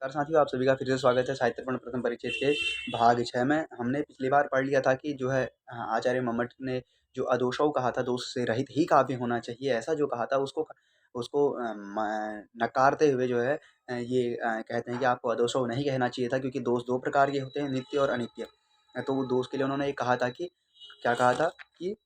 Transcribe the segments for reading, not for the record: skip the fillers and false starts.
नमस्कार साथियों, आप सभी का फिर से स्वागत है साहित्य दर्पण प्रथम परिच्छेद के भाग 6 में। हमने पिछली बार पढ़ लिया था कि जो है आचार्य मम्मट ने जो अदोषौ कहा था, दोष से रहित ही काव्य होना चाहिए, ऐसा जो कहा था उसको उसको नकारते हुए जो है ये कहते हैं कि आपको अदोषौ नहीं कहना चाहिए था, क्योंकि दोष दो प्रकार के होते हैं, नित्य और अनित्य। तो वो दोष के लिए उन्होंने ये कहा था कि क्या कहा था कि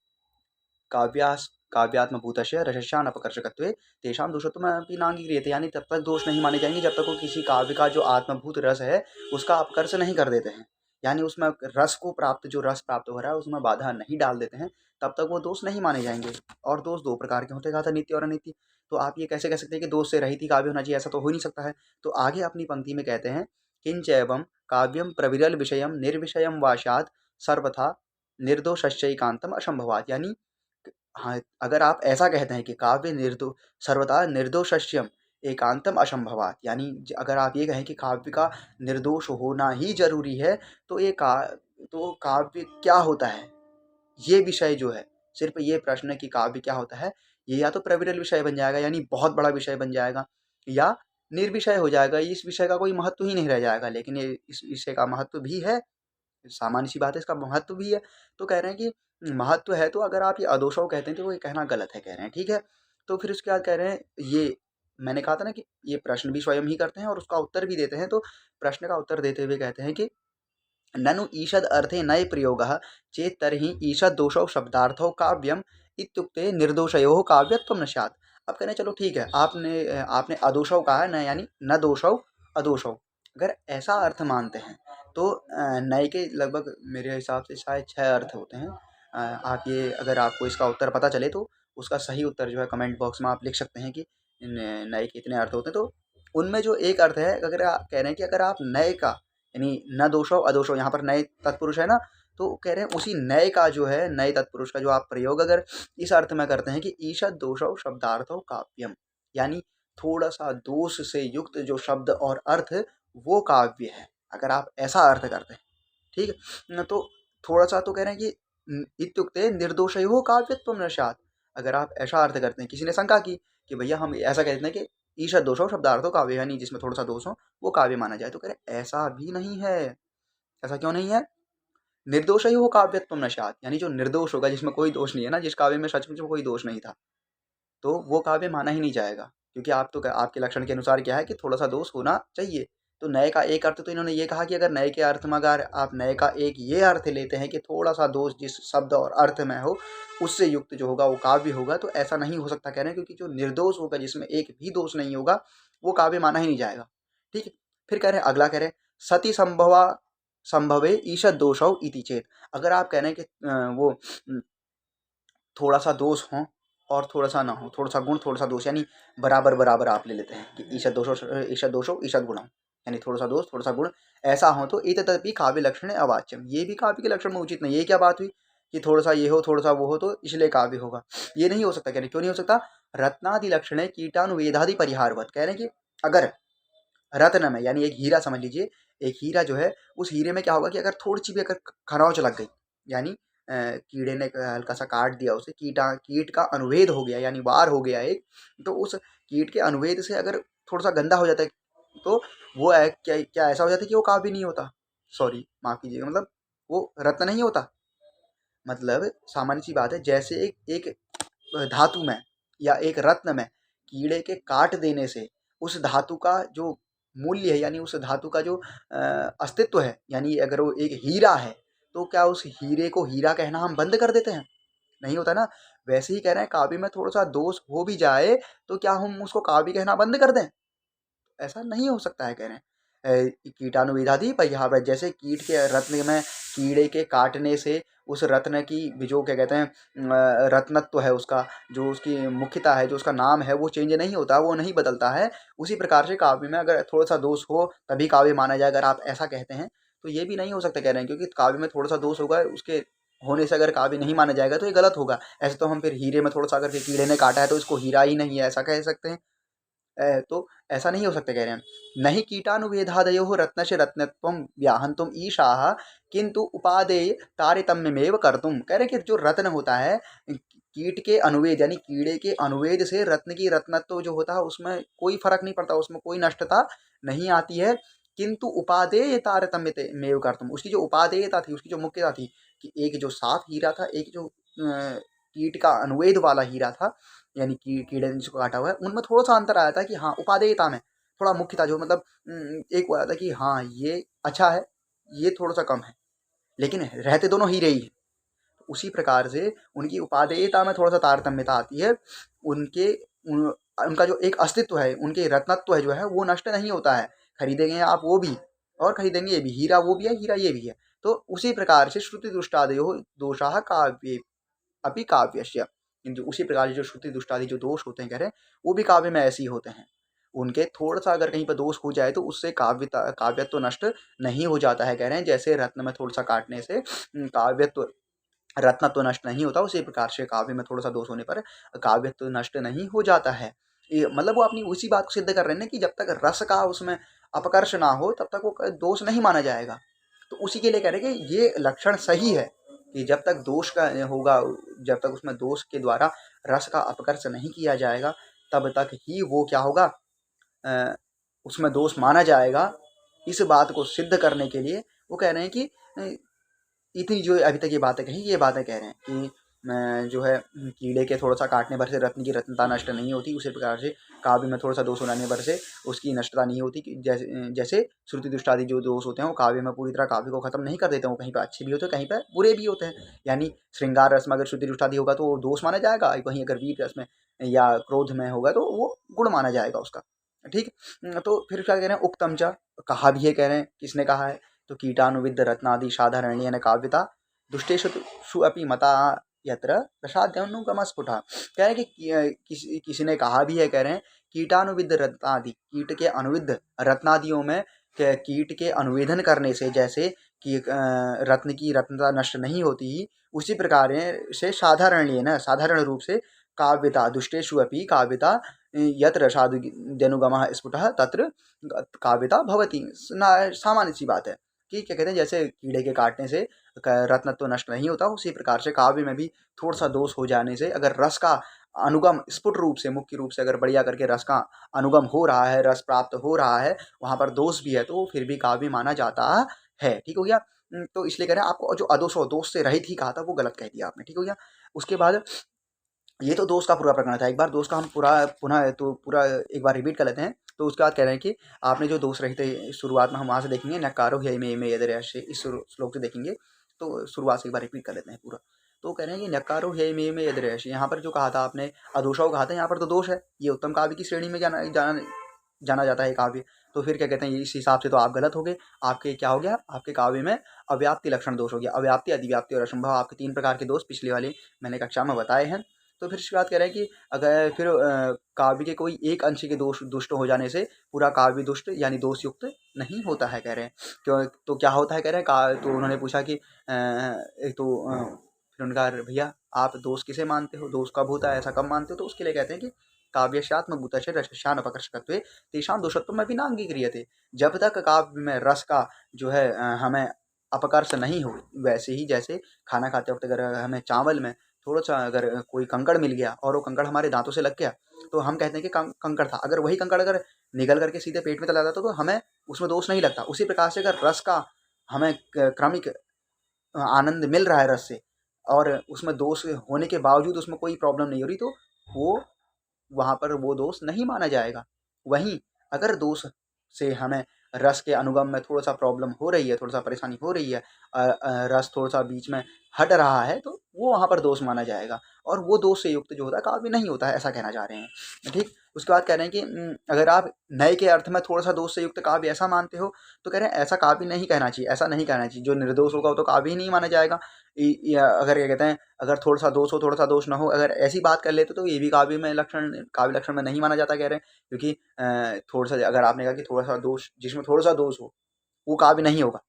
काव्यात्मभूतस्य रसस्यानपकर्षकत्वे तेषां दोषत्वमपि नांगीक्रियते, यानी तब तक दोष नहीं माने जाएंगे जब तक वो किसी काव्य का जो आत्मभूत रस है उसका अपकर्ष नहीं कर देते हैं, यानी उसमें रस को प्राप्त जो रस प्राप्त हो रहा है उसमें बाधा नहीं डाल देते हैं, तब तक वो दोष नहीं माने जाएंगे। और दोष दो प्रकार के होते, कहा था नित्य और अनित्य। तो आप ये कैसे कह सकते हैं कि दोष से रहित ही काव्य होना चाहिए? ऐसा तो हो नहीं सकता है। तो आगे अपनी पंक्ति में कहते हैं, किंच एवं काव्यम प्रविरल विषयम निर्विषयम वाशात सर्वथा निर्दोषश्चैकांतम असंभवात, यानी हाँ, अगर आप ऐसा कहते हैं कि काव्य सर्वथा निर्दोषस्यम एकांतम असंभवात, यानी अगर आप ये कहें कि काव्य का निर्दोष होना ही जरूरी है, तो तो काव्य क्या होता है, ये विषय जो है, सिर्फ ये प्रश्न कि काव्य क्या होता है, ये या तो प्रविरल विषय बन जाएगा यानी बहुत बड़ा विषय बन जाएगा, या निर्विषय हो जाएगा, इस विषय का कोई महत्व ही नहीं रह जाएगा। लेकिन ये इस विषय का महत्व भी है, सामान्य सी बात है, इसका महत्व भी है। तो कह रहे हैं कि महत्व है, तो अगर आप ये अदोषौ कहते हैं तो वो ये कहना गलत है, कह रहे हैं, ठीक है। तो फिर उसके बाद कह रहे हैं, ये मैंने कहा था ना कि ये प्रश्न भी स्वयं ही करते हैं और उसका उत्तर भी देते हैं। तो प्रश्न का उत्तर देते हुए कहते हैं कि ननु ईषद अर्थे नए प्रयोगः चेत् तर्हि ईषद दोषौ शब्दार्थौ काव्यम इत्युक्ते निर्दोषयोः काव्यत्वं न स्यात्। अब कह रहे हैं चलो ठीक है, आपने आपने अदोषौ कहा है, न यानी न दोषौ अदोषौ, अगर ऐसा अर्थ मानते हैं तो नए के लगभग मेरे हिसाब से शायद 6 अर्थ होते हैं। आप ये अगर आपको इसका उत्तर पता चले तो उसका सही उत्तर जो है कमेंट बॉक्स में आप लिख सकते हैं कि नए के इतने अर्थ होते हैं। तो उनमें जो एक अर्थ है, अगर आप कह रहे हैं कि अगर आप नए का यानी न दोषौ अदोषौ, यहाँ पर नए तत्पुरुष है ना, तो कह रहे हैं उसी नए का जो है, नए तत्पुरुष का जो आप प्रयोग अगर इस अर्थ में करते हैं कि ईषद दोषौ शब्दार्थौ काव्यम, यानी थोड़ा सा दोष से युक्त जो शब्द और अर्थ वो काव्य है, अगर आप ऐसा अर्थ करते हैं, ठीक है। तो थोड़ा सा तो कह रहे हैं कि इत्युक्ते निर्दोषयोः काव्यत्वं न स्यात्, अगर आप ऐसा अर्थ करते हैं, किसी ने शंका की कि भैया हम ऐसा कहते हैं कि ईषद दोषौ शब्दार्थो काव्य, यानी जिसमें थोड़ा सा दोष हो वो काव्य माना जाए, तो कह रहे ऐसा भी नहीं है। ऐसा क्यों नहीं है? निर्दोषयोः काव्यत्वं न स्यात्, यानी जो निर्दोष होगा, जिसमें कोई दोष नहीं है ना, जिस काव्य में सचमुच में कोई दोष नहीं था, तो वो काव्य माना ही नहीं जाएगा, क्योंकि आप तो आपके लक्षण के अनुसार क्या है कि थोड़ा सा दोष होना चाहिए। तो नए का एक अर्थ तो इन्होंने ये कहा कि अगर नए के अर्थ में अगर आप नए का एक ये अर्थ लेते हैं कि थोड़ा सा दोष जिस शब्द और अर्थ में हो उससे युक्त जो होगा वो काव्य होगा, तो ऐसा नहीं हो सकता, कह रहे हैं, क्योंकि जो निर्दोष होगा, जिसमें एक भी दोष नहीं होगा, वो काव्य माना ही नहीं जाएगा, ठीक है। फिर कह रहे हैं, अगला कह रहे हैं, सती संभवे ईषद दोषौ इति चेत, अगर आप कह रहे हैं कि वो थोड़ा सा दोष हो और थोड़ा सा ना हो, थोड़ा सा गुण थोड़ा सा दोष, यानी बराबर बराबर आप ले लेते हैं कि ईषद दोषो ईषद गुणम, यानी थोड़ा सा दोष थोड़ा सा गुण ऐसा हो, तो एतदपि काव्य लक्षण अवाच्यम, ये भी काव्य के लक्षण में उचित नहीं। ये क्या बात हुई कि थोड़ा सा ये हो थोड़ा सा वो हो तो इसलिए काव्य होगा? ये नहीं हो सकता। कह रहे क्यों नहीं हो सकता? रत्नादि लक्षण कीटानुवेदादि परिहारवत, कह रहे हैं कि अगर रत्न में, यानी एक हीरा समझ लीजिए, एक हीरा जो है, उस हीरे में क्या होगा कि अगर थोड़ी सी भी अगर खरोंच लग गई, यानी कीड़े ने हल्का सा काट दिया उसे, कीट का अनुवेद हो गया, यानी वार हो गया एक, तो उस कीट के अनुवेद से अगर थोड़ा सा गंदा हो जाता है, तो वो क्या क्या ऐसा हो जाता है कि वो काव्य नहीं होता, सॉरी माफ कीजिएगा, मतलब वो रत्न नहीं होता। मतलब सामान्य सी बात है, जैसे एक धातु में या एक रत्न में कीड़े के काट देने से उस धातु का जो मूल्य है, यानी उस धातु का जो अस्तित्व है, यानी अगर वो एक हीरा है, तो क्या उस हीरे को हीरा कहना हम बंद कर देते हैं? नहीं होता ना। वैसे ही कह रहे हैं, काव्य में थोड़ा सा दोष हो भी जाए तो क्या हम उसको काव्य कहना बंद कर दें? ऐसा नहीं हो सकता है, कह रहे हैं। कीटाणुविधादि परिहार, जैसे कीट के रत्न में कीड़े के काटने से उस रत्न की जो क्या कहते हैं रत्नत्व है उसका, जो उसकी मुख्यता है, जो उसका नाम है, वो चेंज नहीं होता, वो नहीं बदलता है। उसी प्रकार से काव्य में अगर थोड़ा सा दोष हो तभी काव्य माना जाए, अगर आप ऐसा कहते हैं तो ये भी नहीं हो सकता, कह रहे हैं, क्योंकि काव्य में थोड़ा सा दोष होगा, उसके होने से अगर काव्य नहीं माना जाएगा तो ये गलत होगा। ऐसे तो हम फिर हीरे में थोड़ा सा अगर कीड़े ने काटा है तो इसको हीरा ही नहीं है ऐसा कह सकते हैं? तो ऐसा नहीं हो सकता, कह रहे हैं। नहीं कीटानुवेदादयो रत्नस्य रत्नत्वं व्याहंतुम ईशाः किंतु उपादेय तारतम्यमेव कर्तुम, कह रहे हैं कि जो रत्न होता है, कीट के अनुवेद यानी कीड़े के अनुवेद से रत्न की रत्नत्व जो होता है उसमें कोई फर्क नहीं पड़ता, उसमें कोई नष्टता नहीं आती है। किंतु उपादेय तारतम्य में कर्तुम, उसकी जो उपादेयता थी, उसकी जो मुख्यता थी कि एक जो साफ हीरा था, एक जो कीट का अनुवेद वाला हीरा था, यानी कीड़े ने जिसको काटा हुआ है, उनमें थोड़ा सा अंतर आया था कि हाँ उपादेयता में थोड़ा मुख्य था, जो मतलब एक वो आया था कि हाँ ये अच्छा है, ये थोड़ा सा कम है, लेकिन रहते दोनों हीरे ही हैं। उसी प्रकार से उनकी उपादेयता में थोड़ा सा तारतम्यता आती है। उनके उनका जो एक अस्तित्व है, उनके रत्नत्व है जो है वो नष्ट नहीं होता है। खरीदेंगे आप वो भी और खरीदेंगे ये भी, हीरा वो भी है, हीरा ये भी है। तो उसी प्रकार से श्रुति दुष्टादयो दोषाः काव्ये अपि काव्यस्य, किंतु उसी प्रकार जो श्रुति दुष्टादि जो दोष होते हैं कह रहे हैं वो भी काव्य में ऐसे ही होते हैं। उनके थोड़ा सा अगर कहीं पर दोष हो जाए तो उससे काव्यत्व तो नष्ट नहीं हो जाता है कह रहे हैं। जैसे रत्न में थोड़ा सा काटने से काव्यत्व रत्न तो नष्ट नहीं होता, उसी प्रकार से काव्य में थोड़ा सा दोष होने पर काव्य तो नष्ट नहीं हो जाता है। मतलब वो अपनी उसी बात को सिद्ध कर रहे हैं कि जब तक रस का उसमें अपकर्ष ना हो तब तक वो दोष नहीं माना जाएगा। तो उसी के लिए कह रहे हैं कि ये लक्षण सही है कि जब तक दोष का होगा, जब तक उसमें दोष के द्वारा रस का अपकर्ष नहीं किया जाएगा तब तक ही वो क्या होगा, उसमें दोष माना जाएगा। इस बात को सिद्ध करने के लिए वो कह रहे हैं कि इतनी जो अभी तक ये बातें कही, ये बातें कह रहे हैं कि जो है कीड़े के थोड़ा सा काटने भर से रत्न की रत्नता नष्ट नहीं होती, उसी प्रकार से काव्य में थोड़ा सा दोष होने भर से उसकी नष्टता नहीं होती। कि जैसे जैसे श्रुति दुष्टादि जो दोष होते हैं वो काव्य में पूरी तरह काव्य को खत्म नहीं कर देते हैं, वो कहीं पर अच्छे भी होते हैं, कहीं पर बुरे भी होते हैं। यानी श्रृंगार रस में अगर श्रुति दुष्टादि होगा तो वो दोष माना जाएगा, वहीं अगर वीर रस में या क्रोध में होगा तो वो गुण माना जाएगा उसका। ठीक। तो फिर क्या कह रहे हैं, उक्तम च, कहा भी है, कह रहे हैं किसने कहा है, तो कीटानुविद्ध रत्नादि साधारण्येन काव्यता दुष्टेषु अपि मता यत्र प्रसाद्यनुगमस्फुटः। कह रहे हैं कि किसी ने कहा भी है, कह रहे हैं कीटानुविद्ध रत्नादि, कीट के अनुविद्ध रत्नादियों में कीट के अनुवेदन करने से जैसे कि रत्न की रत्नता नष्ट नहीं होती, उसी प्रकार से साधारण रूप से काव्यता दुष्टेषु अपि काव्यता यत्र साधुजनुगमः स्फुटः तत्र काव्यता भवति। सामान्य सी बात है कि क्या कहते हैं, जैसे कीड़े के काटने से रत्नत्व नष्ट नहीं होता, उसी प्रकार से काव्य में भी थोड़ा सा दोष हो जाने से अगर रस का अनुगम स्फुट रूप से, मुख्य रूप से अगर बढ़िया करके रस का अनुगम हो रहा है, रस प्राप्त हो रहा है, वहाँ पर दोष भी है तो फिर भी काव्य माना जाता है। ठीक हो गया। तो इसलिए कह रहे हैं आपको जो अदोष हो, दोष से रहित ही कहा था, वो गलत कह दिया आपने। ठीक हो गया। उसके बाद ये तो दोष का पूरा प्रकरण था। एक बार दोष का हम पूरा एक बार रिपीट कर लेते हैं। तो उसके बाद कह रहे हैं कि आपने जो दोष रहित शुरुआत में हम वहाँ से देखेंगे, नकारो ह्ययमे यदि इस श्लोक से देखेंगे, तो शुरुआत से एक बार रिपीट कर लेते हैं पूरा। तो कह रहे हैं कि नकारो ह्ययमे यदि, यहाँ पर जो कहा था आपने अदोषौ कहा था, यहाँ पर तो दोष है, ये उत्तम काव्य की श्रेणी में जाना जाता है काव्य। तो फिर क्या कहते हैं, इस हिसाब से तो आप गलत हो गए। आपके क्या हो गया, आपके काव्य में अव्याप्ति लक्षण दोष हो गया। अव्याप्ति, अधिव्याप्ति और असंभव, आपके 3 प्रकार के दोष पिछले वाले मैंने कक्षा में बताए हैं। तो फिर इसके बाद कह रहे हैं कि अगर फिर काव्य के कोई एक अंश के दोष दुष्ट हो जाने से पूरा काव्य दुष्ट यानी दोष युक्त नहीं होता है, कह रहे हैं। क्यों, तो क्या होता है, कह रहे हैं तो उन्होंने पूछा कि एक तो फिर उनका, भैया आप दोष किसे मानते हो, दोष कब होता है, ऐसा कब मानते हो? तो उसके लिए कहते हैं कि काव्यस्यात्मभूतस्य रसस्यान अपकर्षकत्वे तेषां दोषत्वम् अपि न अंगीक्रियते। जब तक काव्य में रस का जो है हमें अपकर्ष नहीं हो, वैसे ही जैसे खाना खाते वक्त अगर हमें चावल में थोड़ा सा अगर कोई कंकड़ मिल गया और वो कंकड़ हमारे दांतों से लग गया, तो हम कहते हैं कि कंकड़ था। अगर वही कंकड़ अगर निगल करके सीधे पेट में चला जाता तो हमें उसमें दोष नहीं लगता। उसी प्रकार से अगर रस का हमें क्रमिक आनंद मिल रहा है रस से, और उसमें दोष होने के बावजूद उसमें कोई प्रॉब्लम नहीं हो रही, तो वो वहाँ पर वो दोष नहीं माना जाएगा। वहीं अगर दोष से हमें रस के अनुगम में थोड़ा सा प्रॉब्लम हो रही है, थोड़ा सा परेशानी हो रही है, रस थोड़ा सा बीच में हट रहा है, तो वो वहाँ पर दोष माना जाएगा, और वो दोष से युक्त जो होता है काव्य नहीं होता है, ऐसा कहना चाह रहे हैं। ठीक। उसके बाद कह रहे हैं कि अगर आप नए के अर्थ में थोड़ा सा दोष से युक्त काव्य ऐसा मानते हो, तो कह रहे हैं ऐसा काव्य नहीं कहना चाहिए, ऐसा नहीं कहना चाहिए। जो निर्दोष होगा वो तो काव्य ही नहीं माना जाएगा। या अगर क्या कहते हैं, अगर थोड़ा सा दोष हो थोड़ा सा दोष ना हो, अगर ऐसी बात कर लेते तो ये भी काव्य लक्षण में नहीं माना जाता, कह रहे हैं। क्योंकि थोड़ा सा, अगर आपने कहा कि थोड़ा सा दोष, जिसमें थोड़ा सा दोष हो वो काव्य नहीं होगा,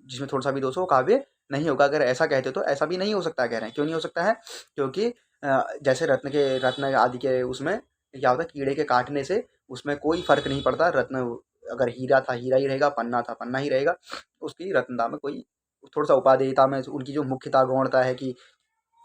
जिसमें थोड़ा सा भी दोष हो काव्य नहीं होगा। अगर ऐसा कहते तो ऐसा भी नहीं हो सकता, कह रहे हैं। क्यों नहीं हो सकता है? क्योंकि जैसे रत्न आदि के उसमें क्या होता है, कीड़े के काटने से उसमें कोई फर्क नहीं पड़ता। रत्न अगर हीरा था हीरा ही रहेगा, पन्ना था पन्ना ही रहेगा, उसकी रत्नता में कोई थोड़ा सा उपादेयता में उनकी जो मुख्यता गौणता है कि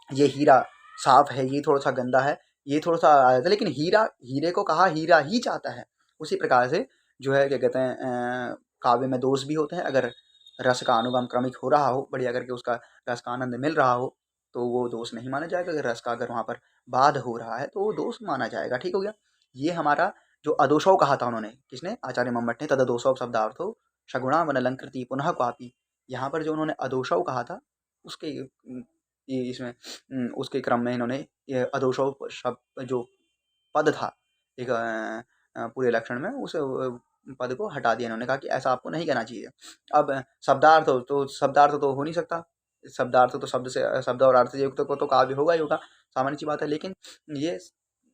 ये हीरा साफ है, ये थोड़ा सा गंदा है, ये थोड़ा सा, लेकिन हीरे को कहा हीरा ही चाहता है। उसी प्रकार से जो है क्या कहते हैं, काव्य में दोष भी होते हैं। अगर रस का अनुगम क्रमिक हो रहा हो, बढ़िया करके उसका रस का आनंद मिल रहा हो, तो वो दोष नहीं माना जाएगा। अगर रस का अगर वहाँ पर बाध हो रहा है तो वो दोष माना जाएगा। ठीक हो गया। ये हमारा जो अदोषौ कहा था उन्होंने, किसने, आचार्य मम्मट ने, तददोषौ शब्दार्थो शगुणा वनलंकृति पुनः क्वापि। यहाँ पर जो उन्होंने अदोषौ कहा था, उसके इसमें उसके क्रम में इन्होंने ये अदोषौ शब्द जो पद था एक पूरे लक्षण में, उस पद को हटा दिया। इन्होंने कहा कि ऐसा आपको नहीं कहना चाहिए। अब शब्दार्थ तो हो नहीं सकता, शब्दार्थ तो शब्द से, शब्द और अर्थ युक्त को तो काव्य होगा ही होगा, सामान्य सी बात है। लेकिन ये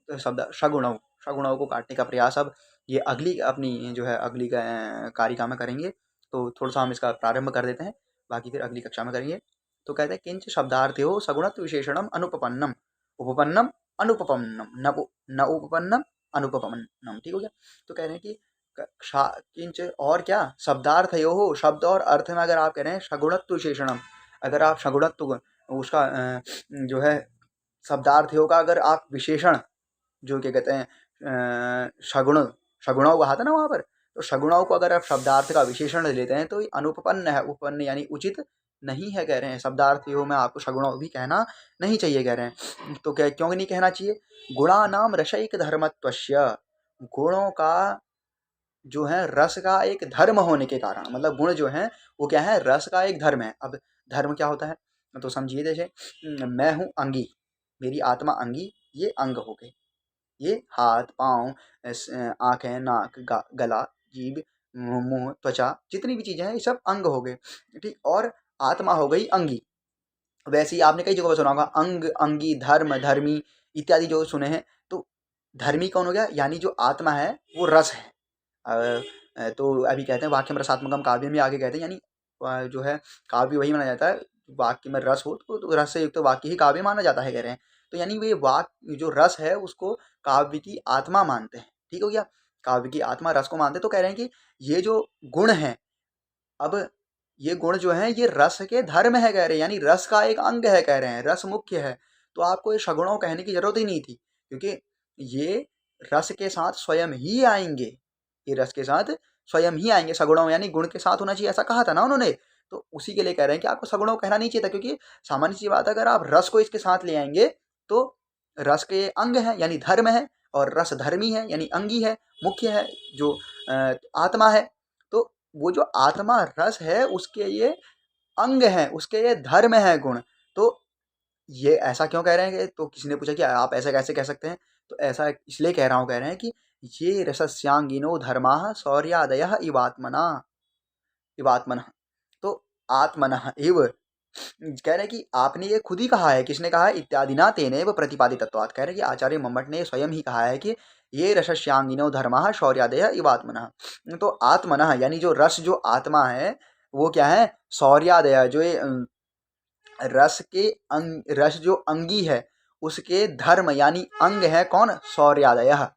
शब्द सगुणों को काटने का प्रयास अब ये अगली अपनी जो है अगली कारिका में करेंगे। तो थोड़ा सा हम इसका प्रारंभ कर देते हैं, बाकी फिर अगली कक्षा में करेंगे। तो कहते हैं किंच शब्दार्थ्यो सगुणत्व विशेषणम अनुपपन्नम उपपन्नम अनुपपन्नम न उपपन्नम अनुपपन्नम। ठीक हो गया। तो कह रहे हैं कि किंच और क्या, शब्दार्थयो हो, शब्द और अर्थ में अगर आप कह रहे हैं सगुणत्व विशेषणम, अगर आप सगुणत्व उसका जो है शब्दार्थयों का अगर आप विशेषण जो क्या कहते हैं शगुणों कहा था ना वहाँ पर, तो शगुणों को अगर आप शब्दार्थ का विशेषण लेते हैं तो ये अनुपपन्न है, उपपन्न यानी उचित नहीं है कह रहे हैं। शब्दार्थियों में आपको शगुणों भी कहना नहीं चाहिए कह रहे हैं। तो क्या क्यों नहीं कहना चाहिए, गुणानाम रसैक धर्मत्वस्य, गुणों का जो है रस का एक धर्म होने के कारण, मतलब गुण जो है वो क्या है, रस का एक धर्म है। अब धर्म क्या होता है, तो समझिए जैसे मैं हूँ अंगी, मेरी आत्मा अंगी, ये अंग हो गए, ये हाथ पाँव आँखें नाक गला जीभ मुंह त्वचा जितनी भी चीजें हैं ये सब अंग हो गए। ठीक, और आत्मा हो गई अंगी। वैसे ही आपने कई जगह पर सुना होगा अंग अंगी धर्म धर्मी इत्यादि जो सुने हैं। तो धर्मी कौन हो गया, यानी जो आत्मा है वो रस है। तो अभी कहते हैं वाक्यम रसात्मकम काव्य में आगे कहते हैं, यानी जो है काव्य वही माना जाता है वाक्य में रस हो, तो रस से युक्त तो वाक्य ही काव्य माना जाता है कह रहे हैं। तो यानी वे वाक्य जो रस है उसको काव्य की आत्मा मानते हैं। ठीक हो गया, काव्य की आत्मा रस को मानते हैं। तो कह रहे हैं कि ये जो गुण है, अब ये गुण जो है ये रस के धर्म है कह रहे हैं, यानी रस का एक अंग है कह रहे हैं, रस मुख्य है। तो आपको ये सगुणों कहने की जरूरत ही नहीं थी, क्योंकि ये रस के साथ स्वयं ही आएंगे, ये रस के साथ स्वयं ही आएंगे। सगुणों यानी गुण के साथ होना चाहिए, ऐसा कहा था ना उन्होंने। तो उसी के लिए कह रहे हैं कि आपको सगुणों कहना नहीं चाहिए था, क्योंकि सामान्य सी बात है, अगर आप रस को इसके साथ ले आएंगे तो रस के अंग है यानी धर्म है, और रस धर्मी है यानी अंगी है, मुख्य है जो आत्मा है। तो वो जो आत्मा रस है उसके ये अंग है, उसके ये धर्म है गुण। तो ये ऐसा क्यों कह रहे हैं, तो किसी ने पूछा कि आप ऐसा कैसे कह सकते हैं, तो ऐसा इसलिए कह रहा हूँ, कह रहे हैं कि ये रसस्यांगिनो धर्माः शौर्यादयः इवात्मना इवात्मनः, तो आत्मनः एव कह रहे हैं कि आपने ये खुद ही कहा है, किसने कहा है, इत्यादि ना तेनेव प्रतिपादितत्वात्, कह रहे हैं कि आचार्य मम्मट ने स्वयं ही कहा है कि ये रसस्यांगिनो धर्माः शौर्यादयः इवात्मनः। तो आत्मनः यानी जो रस जो आत्मा है वो क्या है, शौर्यादय जो ये रस के रस जो अंगी है उसके धर्म यानी अंग है कौन, शौर्यादयः।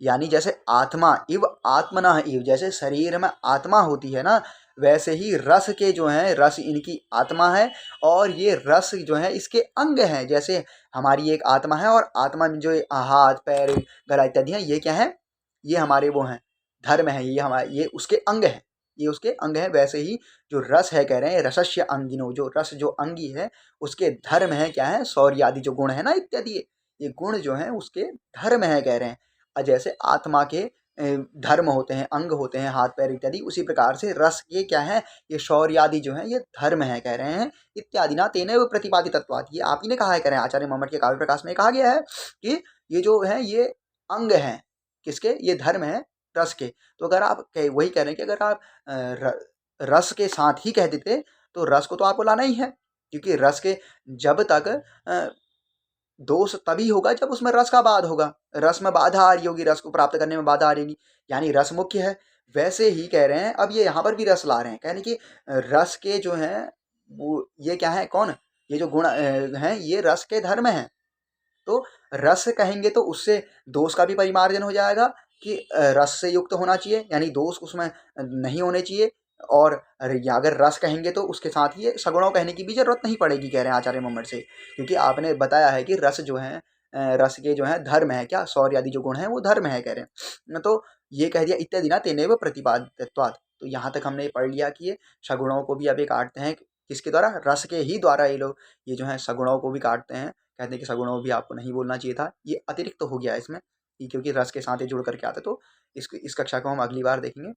यानी जैसे आत्मा इव आत्मना इव, जैसे शरीर में आत्मा होती है ना, वैसे ही रस के जो हैं, रस इनकी आत्मा है और ये रस जो है इसके अंग हैं। जैसे हमारी एक आत्मा है और आत्मा में जो हाथ पैर गला इत्यादि हैं ये क्या है, ये हमारे वो हैं धर्म है, ये हमारे ये उसके अंग है, ये उसके अंग है। वैसे ही जो रस है कह रहे हैं रसस्य अंगिनो, जो रस जो अंगी है उसके धर्म है क्या है, शौर्य आदि जो गुण है ना इत्यादि, ये गुण जो है उसके धर्म है कह रहे हैं। जैसे आत्मा के धर्म होते हैं, अंग होते हैं हाथ पैर इत्यादि, उसी प्रकार से रस ये क्या है, ये शौर्य आदि जो है ये धर्म है कह रहे हैं। इत्यादि ना तेने वो प्रतिपादितत्वात्, ये आप ही ने कहा है कह रहे हैं, आचार्य मम्मट के काव्य प्रकाश में कहा गया है कि ये जो है ये अंग हैं किसके, ये धर्म है रस के। तो अगर आप वही कह रहे हैं कि अगर आप रस के साथ ही कह देते तो रस को तो आपको लाना ही है, क्योंकि रस के जब तक दोष तभी होगा जब उसमें रस का बाध होगा, रस में बाधा आ रही होगी, रस को प्राप्त करने में बाधा आ रही होगी, यानी रस मुख्य है। वैसे ही कह रहे हैं अब ये यहाँ पर भी रस ला रहे हैं, कहने कि रस के जो हैं वो ये क्या है कौन, ये जो गुण हैं ये रस के धर्म हैं। तो रस कहेंगे तो उससे दोष का भी परिमार्जन हो जाएगा कि रस से युक्त होना चाहिए, यानी दोष उसमें नहीं होने चाहिए, और अगर रस कहेंगे तो उसके साथ ये सगुणों कहने की भी जरूरत नहीं पड़ेगी, कह रहे हैं आचार्य मोहम्मद से, क्योंकि आपने बताया है कि रस जो है रस के जो है धर्म है, क्या शौर्य आदि जो गुण है वो धर्म है, कह रहे हैं। तो ये कह दिया इत्यादि ना तेनेव प्रतिपादित्वात्। तो यहाँ तक हमने पढ़ लिया कि ये सगुणों को भी अब ये काटते हैं किसके द्वारा, रस के ही द्वारा। ये लोग ये जो है सगुणों को भी काटते हैं, कहते हैं कि सगुणों भी आपको नहीं बोलना चाहिए था, ये अतिरिक्त तो हो गया इसमें क्योंकि रस के साथ ये जुड़ करके आते। तो इस कक्षा को हम अगली बार देखेंगे।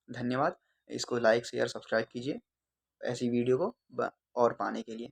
धन्यवाद। इसको लाइक शेयर सब्सक्राइब कीजिए ऐसी वीडियो को और पाने के लिए।